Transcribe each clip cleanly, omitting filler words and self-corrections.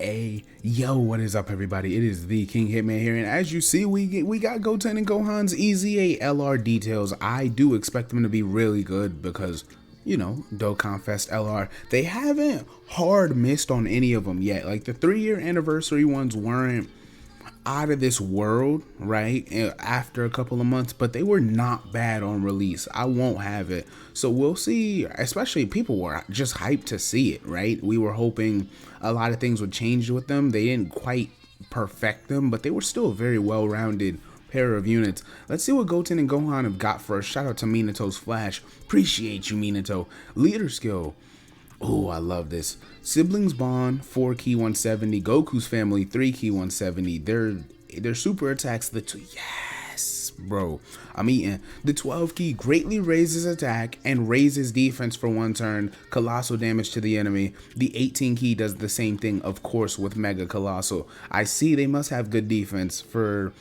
Yo, what is up, everybody? It is the King Hitman here, and as you see, we got Goten and Gohan's EZA LR details. I do expect them to be really good because, you know, Dokkan Fest LR. They haven't hard missed on any of them yet. Like the 3-year anniversary ones weren't out of this world, right? After a couple of months, but they were not bad on release. I won't have it. So we'll see, especially people were just hyped to see it, right? We were hoping a lot of things would change with them. They didn't quite perfect them, but they were still a very well-rounded pair of units. Let's see what Goten and Gohan have got first. Shout out to Minato's Flash. Appreciate you, Minato. Leader skill. Oh, I love this. Siblings bond, 4 key 170. Goku's family, 3 key 170. Their super attacks, yes, bro. I'm eating. The 12 key greatly raises attack and raises defense for 1 turn. Colossal damage to the enemy. The 18 key does the same thing, of course, with Mega Colossal. I see they must have good defense for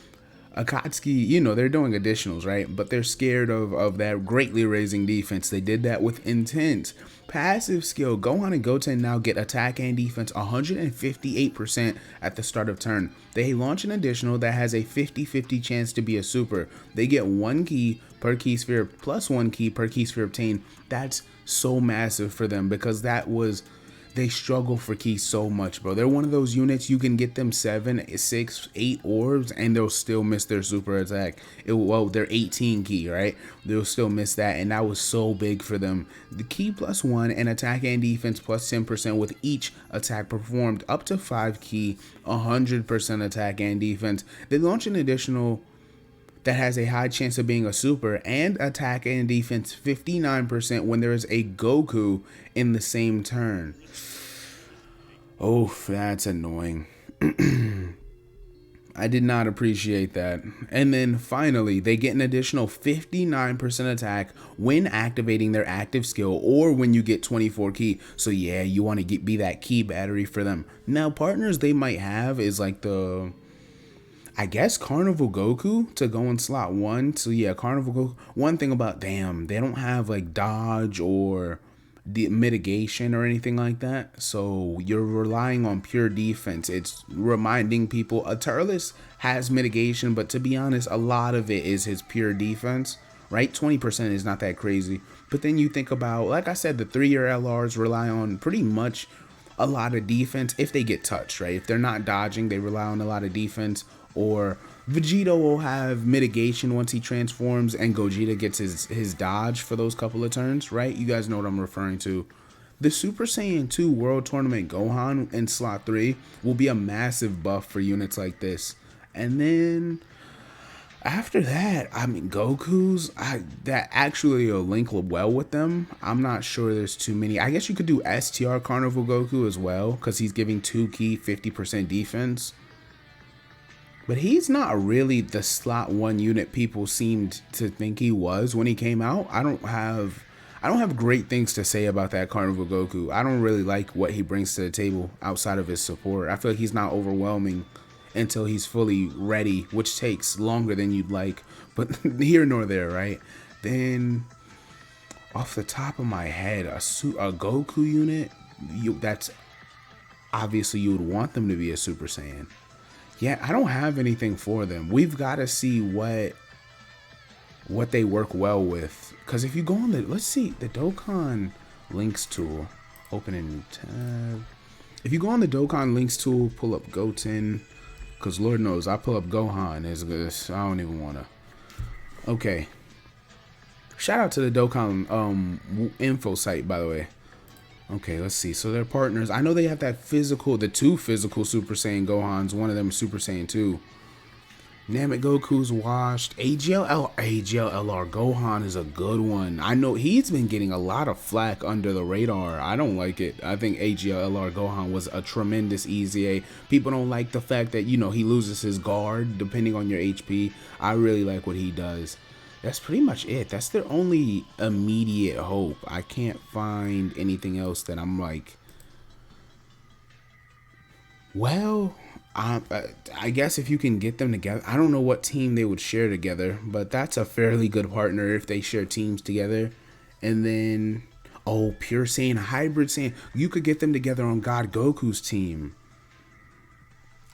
Akatsuki. You know, they're doing additionals, right? But they're scared of that greatly raising defense. They did that with intent. Passive skill. Gohan and Goten now get attack and defense 158% at the start of turn. They launch an additional that has a 50-50 chance to be a super. They get 1 key per key sphere plus 1 key per key sphere obtained. That's so massive for them because they struggle for keys so much, bro. They're one of those units you can get them 7, 6, 8 orbs and they'll still miss their super attack. Well, they're 18 key, right? They'll still miss that, and that was so big for them. The key plus 1 and attack and defense plus 10% with each attack performed up to 5 key, 100% attack and defense. They launch an additional that has a high chance of being a super and attack and defense 59% when there is a Goku in the same turn. Oh, that's annoying. I did not appreciate that. And then finally, they get an additional 59% attack when activating their active skill or when you get 24 key. So yeah, you want to be that key battery for them. Now, partners they might have is like I guess Carnival Goku to go in slot 1. So yeah, Carnival Goku. One thing about, damn, they don't have like dodge or mitigation or anything like that. So you're relying on pure defense. It's reminding people, Turles has mitigation, but to be honest, a lot of it is his pure defense, right? 20% is not that crazy. But then you think about, like I said, the 3-year LRs rely on pretty much a lot of defense if they get touched, right? If they're not dodging, they rely on a lot of defense. Or Vegeta will have mitigation once he transforms and Gogeta gets his dodge for those couple of turns, right? You guys know what I'm referring to. The Super Saiyan 2 World Tournament Gohan in slot 3 will be a massive buff for units like this. And then after that, I mean, Goku's, that actually will link well with them. I'm not sure there's too many. I guess you could do STR Carnival Goku as well because he's giving 2 key 50% defense. But he's not really the slot 1 unit people seemed to think he was when he came out. I don't have great things to say about that Carnival Goku. I don't really like what he brings to the table outside of his support. I feel like he's not overwhelming until he's fully ready, which takes longer than you'd like. But here nor there, right? Then, off the top of my head, a Goku unit, that's obviously you would want them to be a Super Saiyan. Yeah, I don't have anything for them. We've got to see what they work well with. Because if you go on let's see, the Dokkan Links tool. Open a new tab. If you go on the Dokkan Links tool, pull up Goten. Because Lord knows, I pull up Gohan. I don't even want to. Okay. Shout out to the Dokkan info site, by the way. Okay, let's see. So they're partners. I know they have that the 2 physical Super Saiyan Gohans. One of them is Super Saiyan 2. Namek Goku's washed. AGLLR Gohan is a good one. I know he's been getting a lot of flack under the radar. I don't like it. I think AGLLR Gohan was a tremendous EZA. People don't like the fact that, you know, he loses his guard depending on your HP. I really like what he does. That's pretty much it. That's their only immediate hope. I can't find anything else that I'm like, well, I guess if you can get them together. I don't know what team they would share together, but that's a fairly good partner if they share teams together. And then, oh, Pure Saiyan, Hybrid Saiyan. You could get them together on God Goku's team.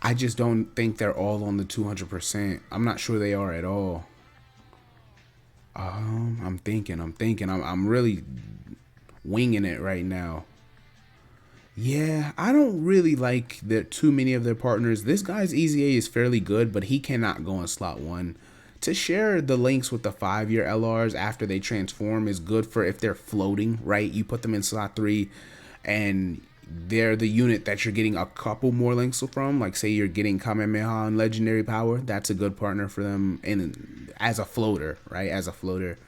I just don't think they're all on the 200%. I'm not sure they are at all. I'm thinking. I'm really winging it right now. Yeah, I don't really like too many of their partners. This guy's EZA is fairly good, but he cannot go in slot 1. To share the links with the 5-year LRs after they transform is good for if they're floating, right? You put them in slot 3 and they're the unit that you're getting a couple more links from. Like say you're getting Kamehameha and Legendary Power. That's a good partner for them as a floater, right? As a floater.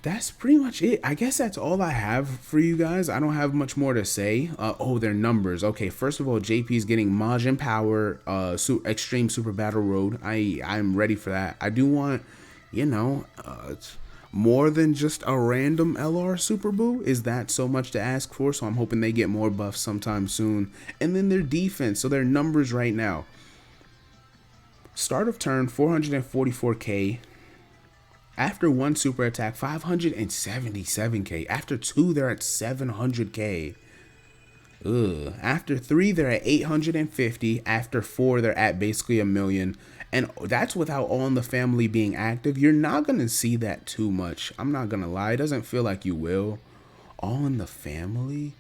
That's pretty much it. I guess that's all I have for you guys. I don't have much more to say. Oh, their numbers. Okay, first of all, JP is getting Majin Power, Extreme Super Battle Road. I'm ready for that. I do want, more than just a random LR Super Boo. Is that so much to ask for? So I'm hoping they get more buffs sometime soon. And then their defense. So their numbers right now. Start of turn, 444k. After 1 super attack, 577k. After 2, they're at 700k. Ugh. After 3, they're at 850. After 4, they're at basically 1 million. And that's without All in the Family being active. You're not going to see that too much. I'm not going to lie. It doesn't feel like you will. All in the Family?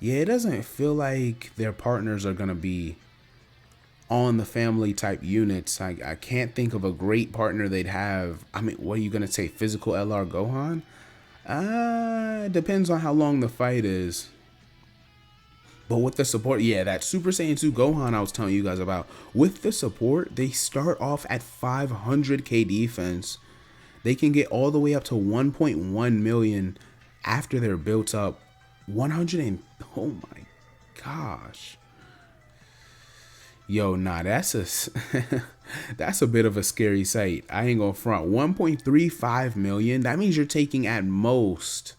Yeah, it doesn't feel like their partners are going to be All in the Family type units. I can't think of a great partner they'd have. I mean, what are you going to say? Physical LR Gohan? Depends on how long the fight is. But with the support, yeah, that Super Saiyan 2 Gohan I was telling you guys about. With the support, they start off at 500k defense. They can get all the way up to 1.1 million after they're built up. 100 and, oh my gosh. Yo, nah, that's a bit of a scary sight. I ain't gonna front. 1.35 million. That means you're taking at most,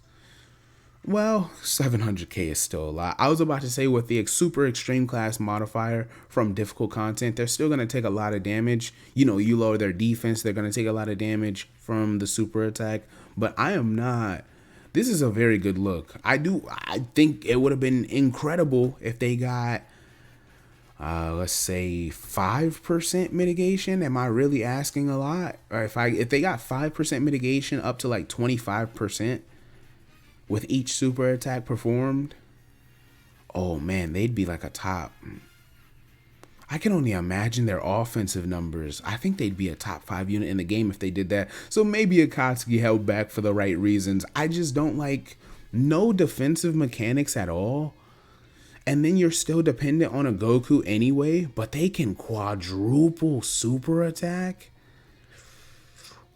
well, 700k is still a lot. I was about to say with the super extreme class modifier from difficult content, they're still gonna take a lot of damage. You lower their defense, they're gonna take a lot of damage from the super attack. But I am not. This is a very good look. I think it would have been incredible if they got, let's say 5% mitigation. Am I really asking a lot? Or if they got 5% mitigation up to like 25% with each super attack performed, oh man, they'd be like a top. I can only imagine their offensive numbers. I think they'd be a top 5 unit in the game if they did that. So maybe Akatsuki held back for the right reasons. I just don't like no defensive mechanics at all. And then you're still dependent on a Goku anyway, but they can quadruple super attack.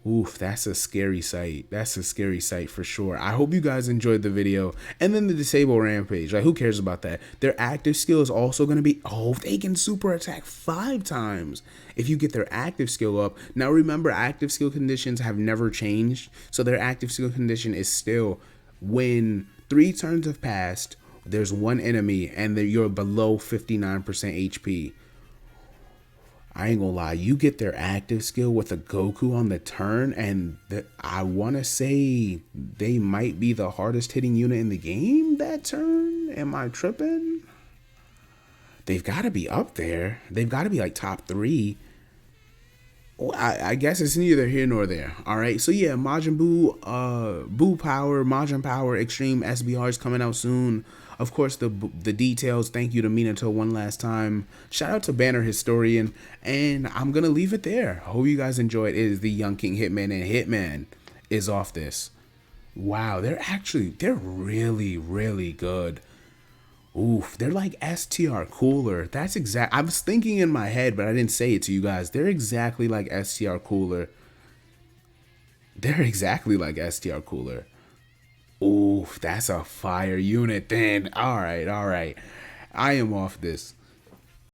Oof, that's a scary sight. That's a scary sight for sure. I hope you guys enjoyed the video. And then the Disable Rampage, like who cares about that? Their active skill is also going to be, they can super attack 5 times if you get their active skill up. Now remember, active skill conditions have never changed. So their active skill condition is still when 3 turns have passed, there's 1 enemy and you're below 59% HP. I ain't gonna lie, you get their active skill with a Goku on the turn, and I want to say they might be the hardest hitting unit in the game that turn. Am I tripping? They've got to be up there. They've got to be like top 3. I guess it's neither here nor there. All right, so yeah, Majin Power Extreme SBR is coming out soon. Of course, the details. Thank you to Minato one last time. Shout out to Banner Historian, and I'm gonna leave it there. Hope you guys enjoyed. It is the Young King Hitman, and Hitman is off this. Wow, they're really, really good. Oof, they're like STR Cooler. That's I was thinking in my head, but I didn't say it to you guys. They're exactly like STR Cooler. They're exactly like STR Cooler. Oof, that's a fire unit then. All right. I am off this.